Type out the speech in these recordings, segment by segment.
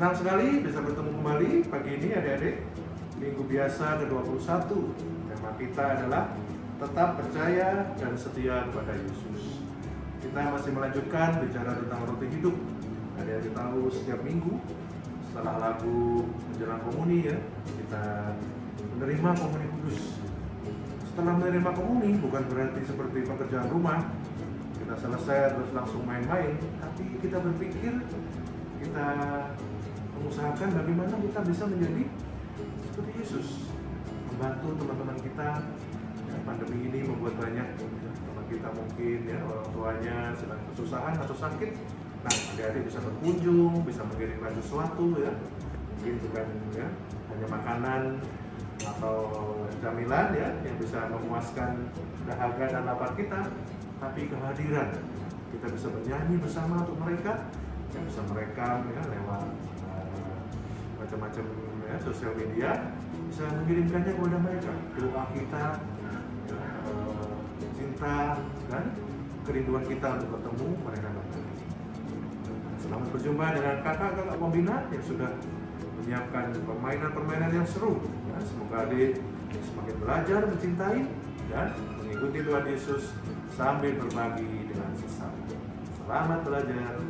Senang sekali bisa bertemu kembali pagi ini adik-adik. Minggu biasa ke-21. Tema kita adalah tetap percaya dan setia kepada Yesus. Kita masih melanjutkan bicara tentang roti hidup. Adik-adik tahu setiap minggu setelah lagu menjelang komuni ya, kita menerima komuni kudus. Setelah menerima komuni bukan berarti seperti pekerjaan rumah kita selesai terus langsung main-main, tapi kita berpikir, kita mengusahakan bagaimana kita bisa menjadi seperti Yesus, membantu teman-teman kita. Ya, pandemi ini membuat banyak teman kita mungkin ya orang tuanya sedang kesusahan atau sakit. Nah, adik-adik bisa berkunjung, bisa mengirimkan sesuatu ya, mungkin bukan ya hanya makanan atau camilan ya yang bisa memuaskan dahaga dan lapar kita, tapi kehadiran. Kita bisa bernyanyi bersama untuk mereka, yang bisa merekam ya lewat macam-macam ya, sosial media, bisa mengirimkannya kepada mereka. Doa kita, ya, cinta dan kerinduan kita untuk bertemu mereka kembali. Selamat berjumpa dengan kakak-kakak pembina yang sudah menyiapkan permainan-permainan yang seru. Ya, semoga adik semakin belajar mencintai dan mengikuti Tuhan Yesus sambil berbagi dengan sesama. Selamat belajar.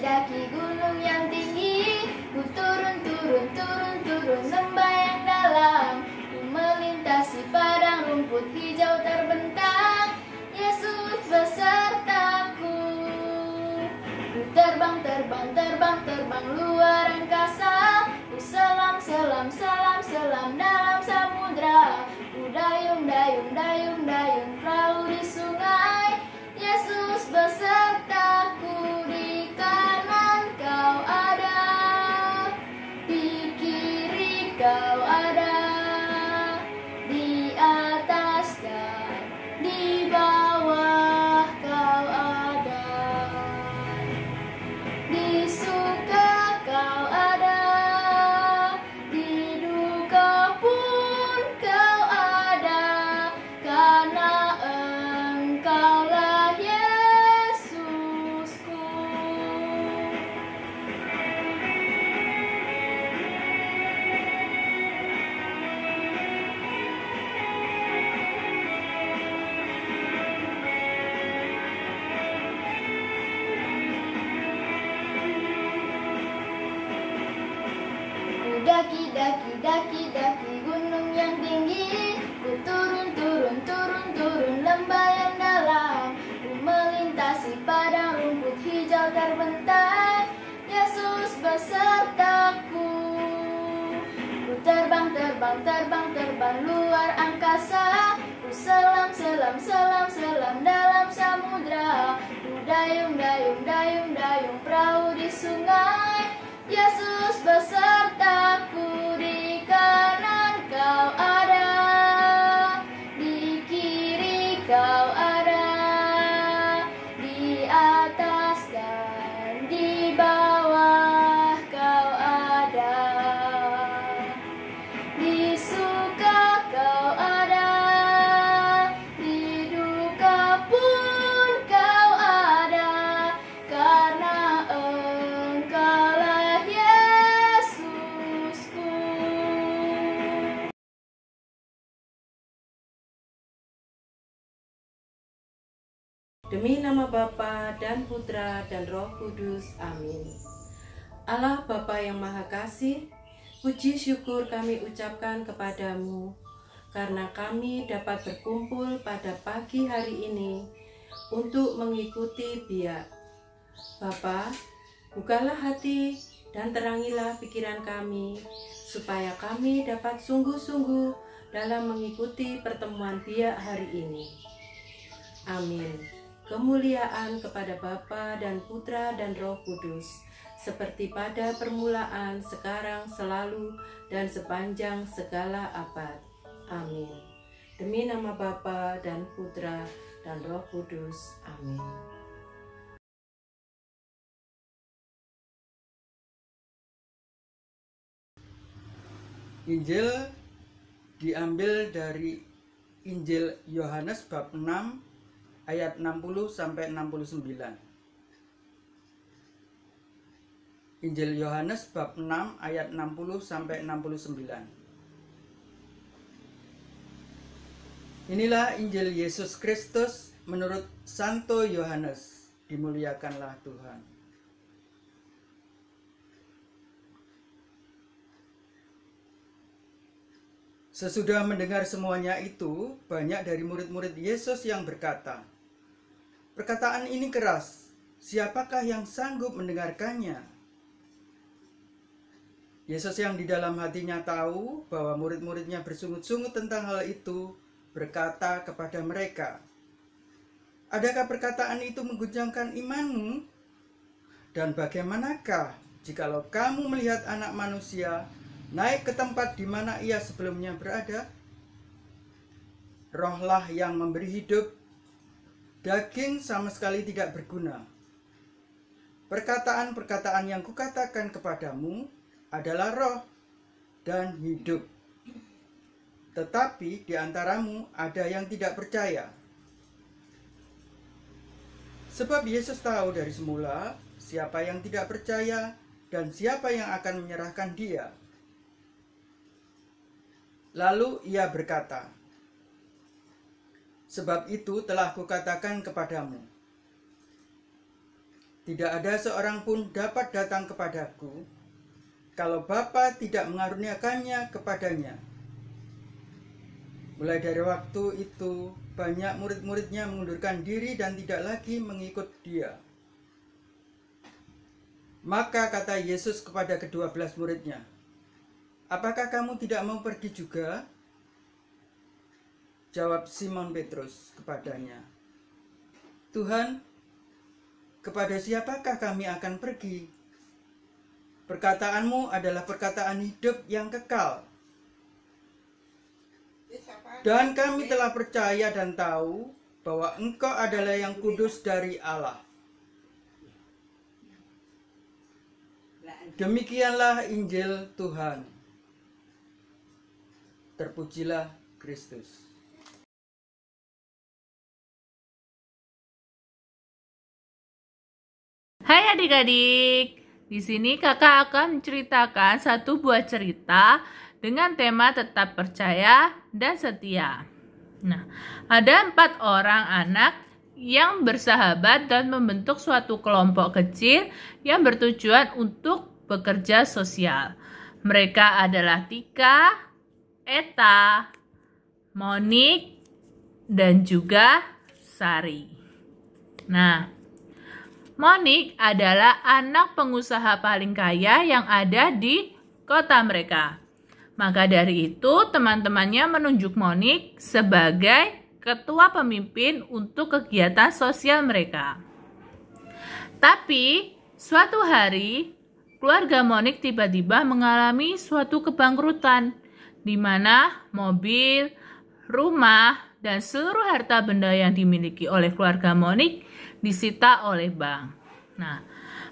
Daki gunung yang tinggi, ku turun lembah yang dalam, ku melintasi padang rumput hijau terbentang, Yesus besertaku. Ku terbang luar angkasa, ku selam dalam samudra, ku dayung perahu di sungai, Yesus besertaku. Di kanan kau ada, di kiri kau ada, di atas dan di bawah kau ada, di suka kau ada, di duka pun kau ada, karena Engkaulah Yesusku. Ku daki gunung yang tinggi, ku turun lembah yang dalam, ku melintasi padang rumput hijau terbentang, Yesus besertaku. Ku terbang luar angkasa, ku selam dalam samudra, ku dayung perahu di sungai, Yesus besertaku. Di kanan kau ada, di kiri kau ada, di atas dan di bawah kau ada, di suka kau ada, di duka pun kau ada, karena Engkaulah Yesusku. Demi nama Bapa dan Putra dan Roh Kudus. Amin. Allah Bapa yang Maha Kasih, puji syukur kami ucapkan kepadamu karena kami dapat berkumpul pada pagi hari ini untuk mengikuti biak. Bapa, bukalah hati dan terangilah pikiran kami supaya kami dapat sungguh-sungguh dalam mengikuti pertemuan biak hari ini. Amin. Kemuliaan kepada Bapa dan Putra dan Roh Kudus, seperti pada permulaan, sekarang, selalu, dan sepanjang segala abad. Amin. Demi nama Bapa dan Putra dan Roh Kudus. Amin. Injil diambil dari Injil Yohanes bab 6 ayat 60 sampai 69. Injil Yohanes bab 6 ayat 60 sampai 69. Inilah Injil Yesus Kristus menurut Santo Yohanes. Dimuliakanlah Tuhan. Sesudah mendengar semuanya itu, banyak dari murid-murid Yesus yang berkata, "Perkataan ini keras, siapakah yang sanggup mendengarkannya?" Yesus yang di dalam hatinya tahu bahwa murid-muridnya bersungut-sungut tentang hal itu, berkata kepada mereka, "Adakah perkataan itu mengguncangkan imanmu? Dan bagaimanakah jikalau kamu melihat Anak Manusia naik ke tempat di mana ia sebelumnya berada? Rohlah yang memberi hidup, daging sama sekali tidak berguna. Perkataan-perkataan yang kukatakan kepadamu adalah roh dan hidup. Tetapi di antaramu ada yang tidak percaya." Sebab Yesus tahu dari semula siapa yang tidak percaya dan siapa yang akan menyerahkan dia. Lalu ia berkata, "Sebab itu telah kukatakan kepadamu, tidak ada seorang pun dapat datang kepadaku kalau Bapa tidak mengaruniakannya kepadanya." Mulai dari waktu itu, banyak murid-muridnya mengundurkan diri dan tidak lagi mengikut dia. Maka kata Yesus kepada ke-12 muridnya, "Apakah kamu tidak mau pergi juga?" Jawab Simon Petrus kepadanya, "Tuhan, kepada siapakah kami akan pergi? Perkataanmu adalah perkataan hidup yang kekal. Dan kami telah percaya dan tahu bahwa Engkau adalah yang kudus dari Allah." Demikianlah Injil Tuhan. Terpujilah Kristus. Hai adik-adik, di sini kakak akan menceritakan satu buah cerita dengan tema tetap percaya dan setia. Nah, ada 4 orang anak yang bersahabat dan membentuk suatu kelompok kecil yang bertujuan untuk bekerja sosial. Mereka adalah Tika, Eta, Monik, dan juga Sari. Nah, Monik adalah anak pengusaha paling kaya yang ada di kota mereka. Maka dari itu, teman-temannya menunjuk Monik sebagai ketua pemimpin untuk kegiatan sosial mereka. Tapi, suatu hari, keluarga Monik tiba-tiba mengalami suatu kebangkrutan, di mana mobil, rumah, dan seluruh harta benda yang dimiliki oleh keluarga Monik disita oleh bank. Nah,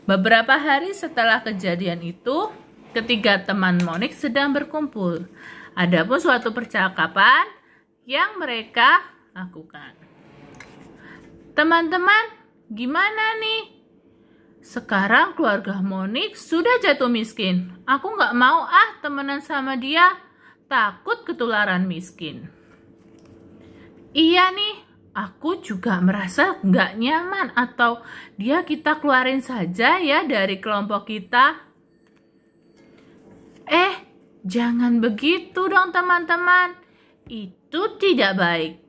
beberapa hari setelah kejadian itu, ketiga teman Monik sedang berkumpul. Adapun suatu percakapan yang mereka lakukan. "Teman-teman, gimana nih? Sekarang keluarga Monik sudah jatuh miskin. Aku nggak mau temenan sama dia. Takut ketularan miskin." "Iya nih, aku juga merasa nggak nyaman, atau dia kita keluarin saja ya dari kelompok kita." Jangan begitu dong teman-teman. Itu tidak baik.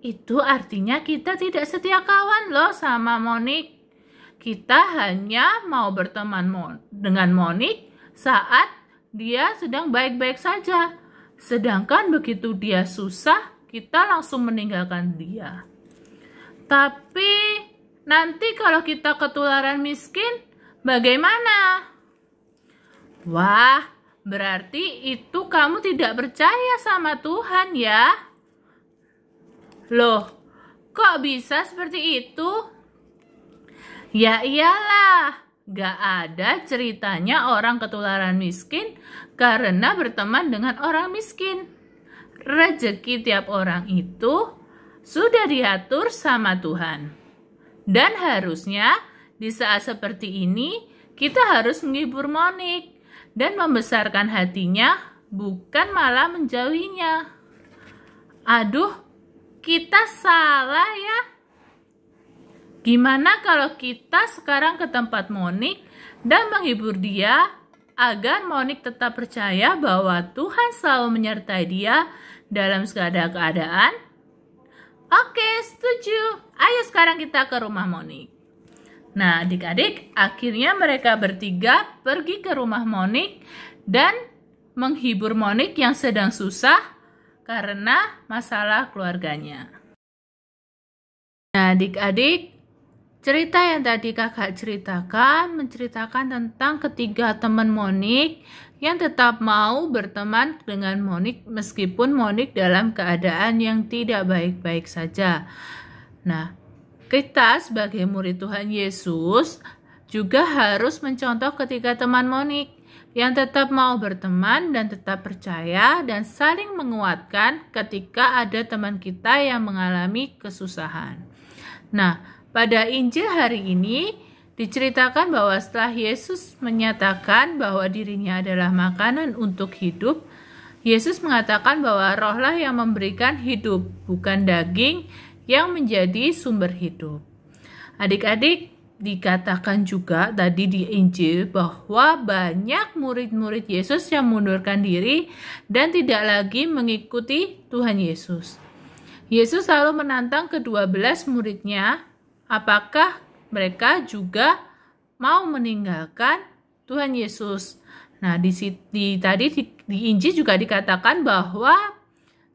Itu artinya kita tidak setia kawan loh sama Monik. Kita hanya mau berteman dengan Monik saat dia sedang baik-baik saja. Sedangkan begitu dia susah, kita langsung meninggalkan dia. Tapi nanti kalau kita ketularan miskin, bagaimana? Wah, berarti itu kamu tidak percaya sama Tuhan ya? Loh, kok bisa seperti itu? Ya iyalah, gak ada ceritanya orang ketularan miskin karena berteman dengan orang miskin. Rezeki tiap orang itu sudah diatur sama Tuhan. Dan harusnya di saat seperti ini kita harus menghibur Monik dan membesarkan hatinya, bukan malah menjauhinya. Aduh, kita salah ya. Gimana kalau kita sekarang ke tempat Monik dan menghibur dia agar Monik tetap percaya bahwa Tuhan selalu menyertai dia dalam segala keadaan? Oke, setuju. Ayo sekarang kita ke rumah Monik. Nah, adik-adik, akhirnya mereka bertiga pergi ke rumah Monik dan menghibur Monik yang sedang susah karena masalah keluarganya. Nah, adik-adik, cerita yang tadi kakak ceritakan menceritakan tentang ketiga teman Monik yang tetap mau berteman dengan Monik meskipun Monik dalam keadaan yang tidak baik-baik saja. Nah, kita sebagai murid Tuhan Yesus juga harus mencontoh ketiga teman Monik yang tetap mau berteman dan tetap percaya dan saling menguatkan ketika ada teman kita yang mengalami kesusahan. Nah, pada Injil hari ini diceritakan bahwa setelah Yesus menyatakan bahwa dirinya adalah makanan untuk hidup, Yesus mengatakan bahwa rohlah yang memberikan hidup, bukan daging yang menjadi sumber hidup. Adik-adik, dikatakan juga tadi di Injil bahwa banyak murid-murid Yesus yang mundurkan diri dan tidak lagi mengikuti Tuhan Yesus. Yesus lalu menantang ke-12 muridnya, apakah mereka juga mau meninggalkan Tuhan Yesus. Nah, tadi di Injil juga dikatakan bahwa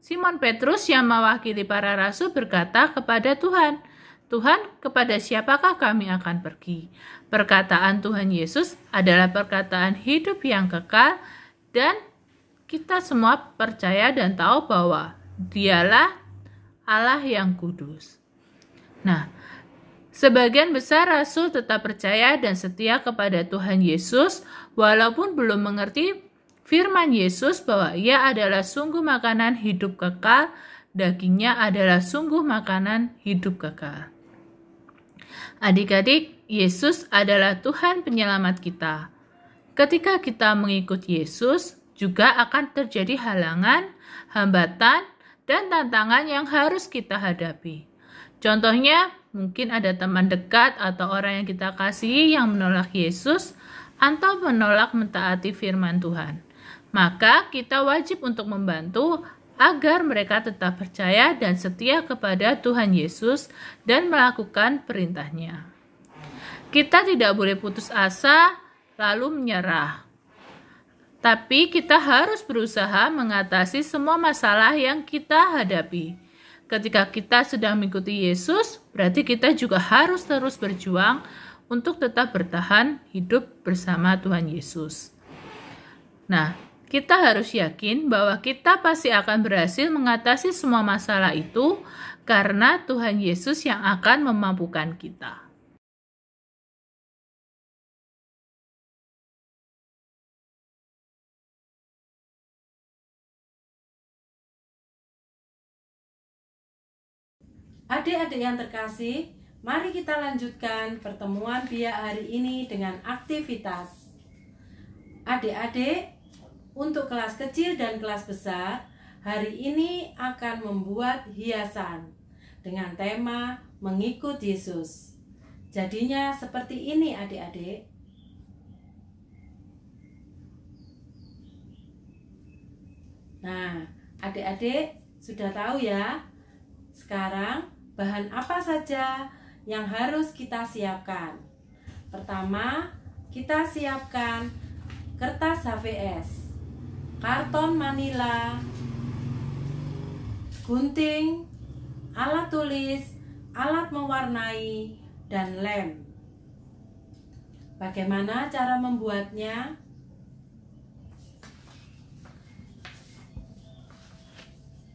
Simon Petrus yang mewakili para rasul berkata kepada Tuhan, "Tuhan, kepada siapakah kami akan pergi?" Perkataan Tuhan Yesus adalah perkataan hidup yang kekal dan kita semua percaya dan tahu bahwa Dialah Allah yang kudus. Nah, sebagian besar rasul tetap percaya dan setia kepada Tuhan Yesus walaupun belum mengerti firman Yesus bahwa Ia adalah sungguh makanan hidup kekal, dagingnya adalah sungguh makanan hidup kekal. Adik-adik, Yesus adalah Tuhan penyelamat kita. Ketika kita mengikut Yesus, juga akan terjadi halangan, hambatan, dan tantangan yang harus kita hadapi. Contohnya, mungkin ada teman dekat atau orang yang kita kasihi yang menolak Yesus atau menolak mentaati firman Tuhan. Maka kita wajib untuk membantu agar mereka tetap percaya dan setia kepada Tuhan Yesus dan melakukan perintahnya. Kita tidak boleh putus asa lalu menyerah. Tapi kita harus berusaha mengatasi semua masalah yang kita hadapi. Ketika kita sedang mengikuti Yesus, berarti kita juga harus terus berjuang untuk tetap bertahan hidup bersama Tuhan Yesus. Nah, kita harus yakin bahwa kita pasti akan berhasil mengatasi semua masalah itu karena Tuhan Yesus yang akan memampukan kita. Adik-adik yang terkasih, mari kita lanjutkan pertemuan Bia hari ini dengan aktivitas. Adik-adik, untuk kelas kecil dan kelas besar, hari ini akan membuat hiasan dengan tema mengikut Yesus. Jadinya seperti ini adik-adik. Nah, adik-adik sudah tahu ya, sekarang bahan apa saja yang harus kita siapkan. Pertama, kita siapkan kertas HVS, karton manila, gunting, alat tulis, alat mewarnai, dan lem. Bagaimana cara membuatnya?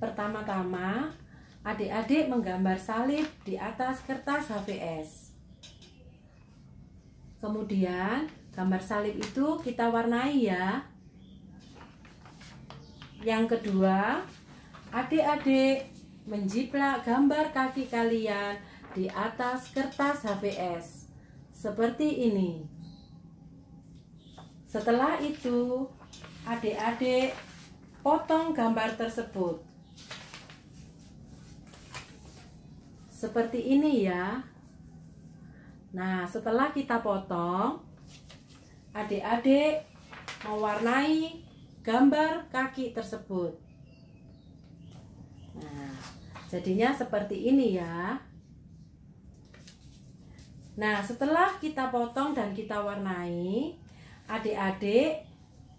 Pertama-tama, adik-adik menggambar salib di atas kertas HVS. Kemudian, gambar salib itu kita warnai ya. Yang kedua, adik-adik menjiplak gambar kaki kalian di atas kertas HVS. Seperti ini. Setelah itu, adik-adik potong gambar tersebut. Seperti ini ya. Nah, setelah kita potong, adik-adik mewarnai gambar kaki tersebut. Nah, jadinya seperti ini ya. Nah, setelah kita potong dan kita warnai, adik-adik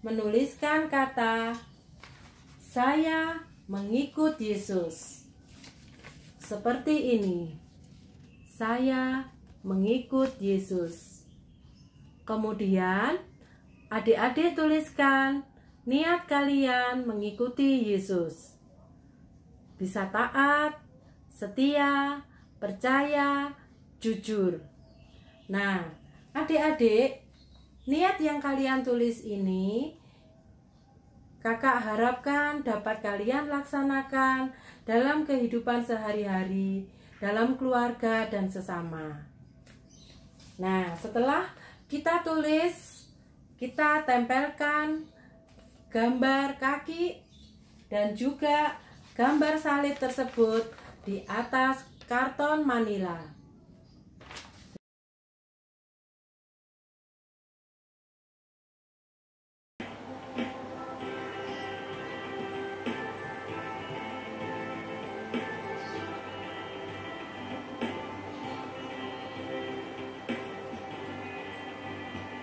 menuliskan kata "Saya mengikut Yesus". Seperti ini. Saya mengikut Yesus. Kemudian, adik-adik tuliskan niat kalian mengikuti Yesus. Bisa taat, setia, percaya, jujur. Nah, adik-adik, niat yang kalian tulis ini kakak harapkan dapat kalian laksanakan dalam kehidupan sehari-hari, dalam keluarga dan sesama. Nah, setelah kita tulis, kita tempelkan gambar kaki dan juga gambar salib tersebut di atas karton manila.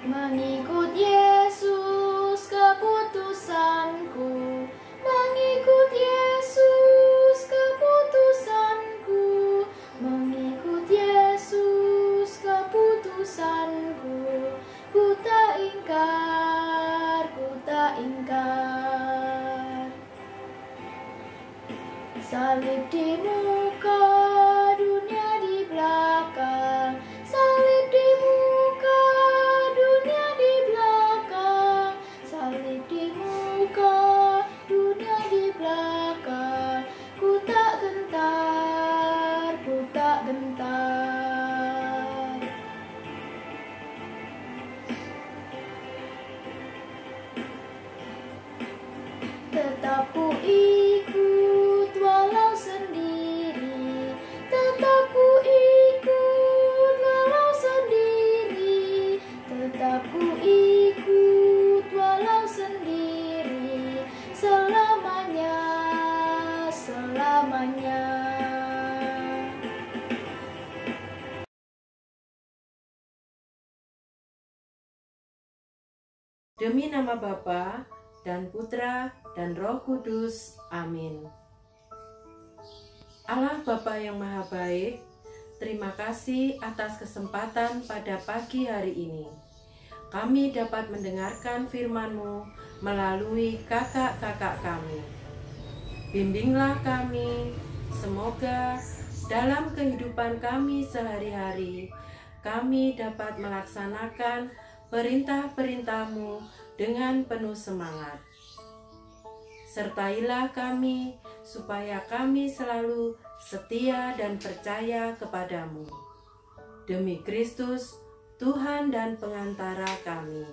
Mengikut Yesus keputusanku, mengikut Yesus keputusanku, mengikut Yesus keputusanku. Ku tak ingkar, ku tak ingkar. Salib di muka, dunia di belakang. Salib di muka, dunia di belakang. Salib di muka, dunia di belakang. Ku tak gentar, ku tak gentar. Tetap ku ikut walau sendiri. Tetap ku ikut walau sendiri. Tetap ku ikut walau sendiri. Selamanya, selamanya. Demi nama Bapa dan Putra dan Roh Kudus. Amin. Allah Bapa yang Maha Baik, terima kasih atas kesempatan pada pagi hari ini. Kami dapat mendengarkan firman-Mu melalui kakak-kakak kami. Bimbinglah kami, semoga dalam kehidupan kami sehari-hari, kami dapat melaksanakan perintah-perintah-Mu dengan penuh semangat. Sertailah kami, supaya kami selalu setia dan percaya kepadamu. Demi Kristus, Tuhan dan pengantara kami.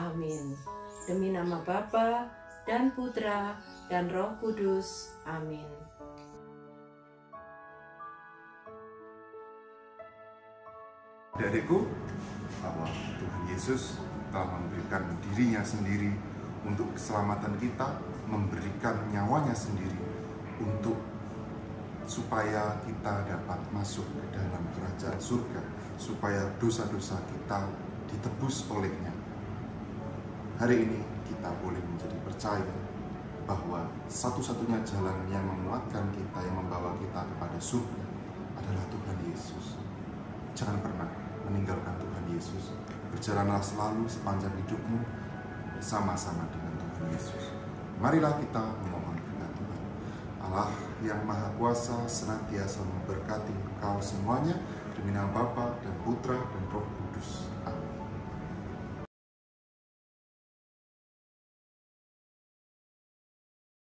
Amin. Demi nama Bapa dan Putra dan Roh Kudus. Amin. Adik-adikku, bahwa Tuhan Yesus telah memberikan dirinya sendiri untuk keselamatan kita, memberikan nyawanya sendiri untuk supaya kita dapat masuk ke dalam kerajaan surga, supaya dosa-dosa kita ditebus olehnya. Hari ini kita boleh menjadi percaya bahwa satu-satunya jalan yang menguatkan kita, yang membawa kita kepada surga adalah Tuhan Yesus. Jangan pernah meninggalkan Tuhan Yesus. Berjalanlah selalu sepanjang hidupmu bersama-sama dengan Tuhan Yesus. Marilah kita memohon kepada Tuhan. Allah yang Maha Kuasa senantiasa memberkati engkau semuanya, demi nama Bapa dan Putra dan Roh Kudus.